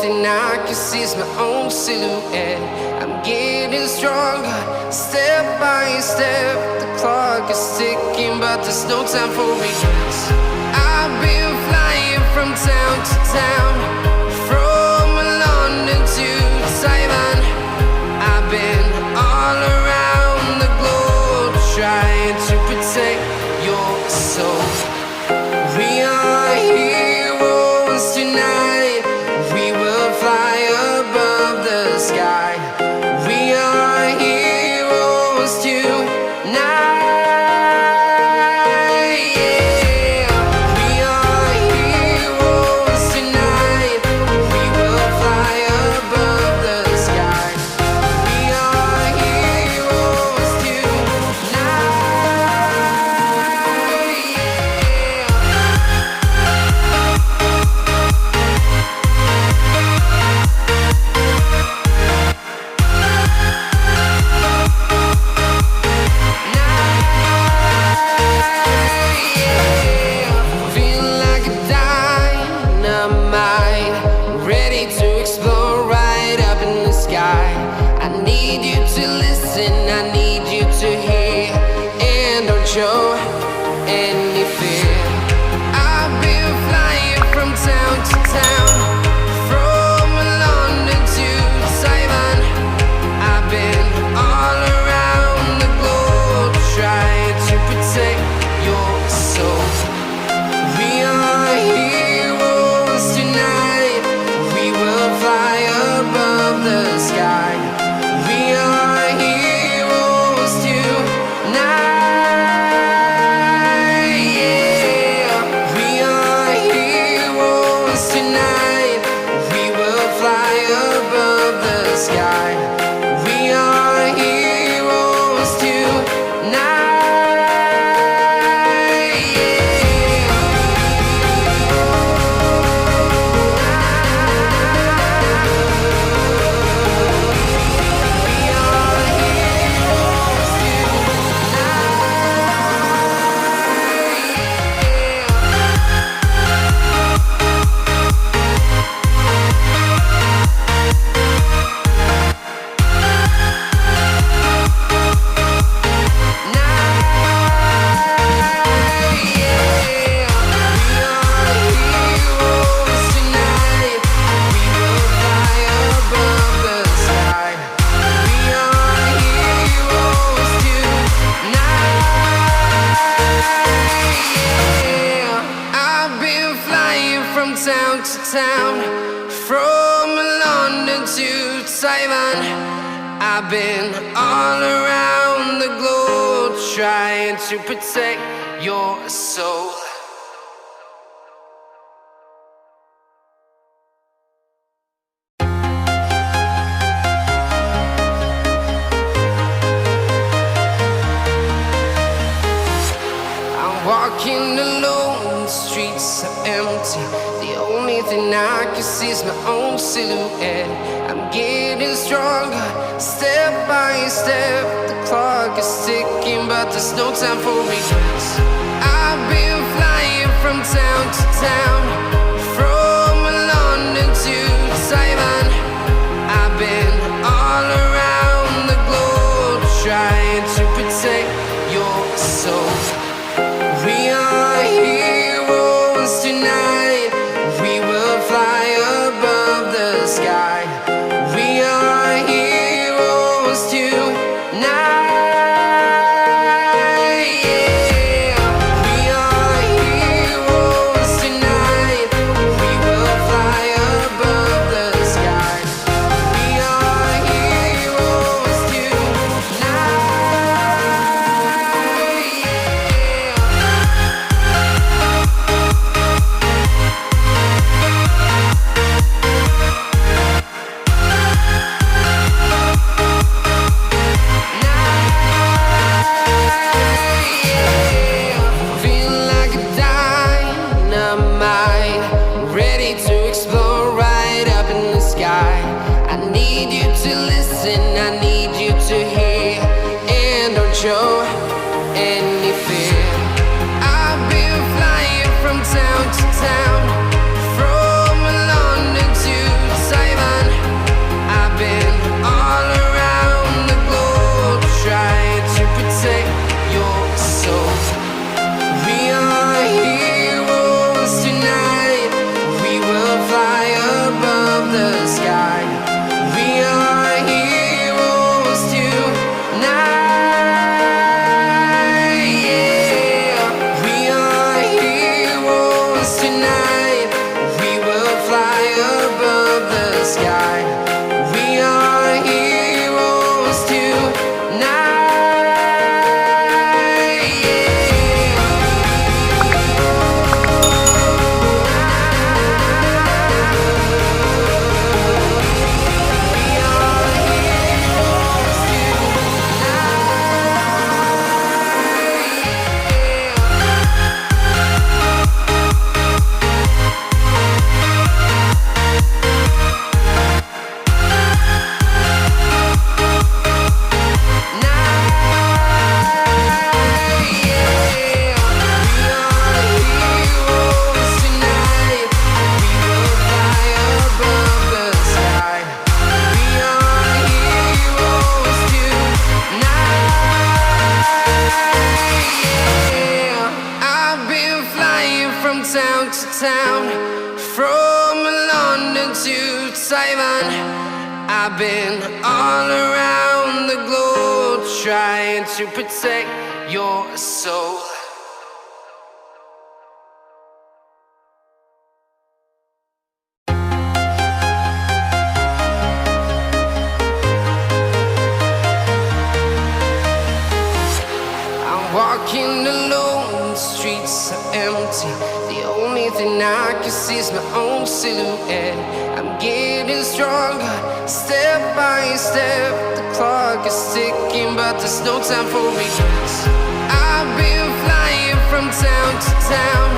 thing I can see is my own silhouette. I'm getting stronger, step by step. The clock is ticking, but there's no time for regrets. I've been flying from town to town, from London to Taiwan. I've been all around the globe, trying to protect your soul. We are heroes tonight. We will fly above the sky. We are heroes tonight. Yeah. We are heroes tonight. We will fly above the sky. We are heroes tonight. Feel like a dynamite, ready to explode right up in the sky. I need you to listen, I need you to hear, and don't show any fear. I've been flying from town to town, from London to Taiwan. I've been all around the globe, trying to protect your soul. We are heroes tonight. We will fly above the sky. We are heroes tonight. Yeah. We are heroes tonight. We will fly above the sky. We are heroes tonight. I've been flying from town to town, from London to Taiwan. I've been all around the globe, trying to protect your soul. I'm walking alone, the streets are empty. The only thing I can see is my own silhouette. I'm getting stronger, step by step. The clock is ticking, but there's no time for regrets. I've been flying from town to town, from London to Taiwan. I've been all around the globe, trying to protect your soul. We are heroes tonight. We will fly above the sky. We are heroes tonight. Yeah. We are heroes tonight. town, from London to Taiwan. I've been all around the globe trying to protect your soul. I'm walking alone, the streets are empty. The only thing I can see is my own silhouette. I'm getting stronger, step by step. The clock is ticking, but there's no time for regrets. I've been flying from town to town,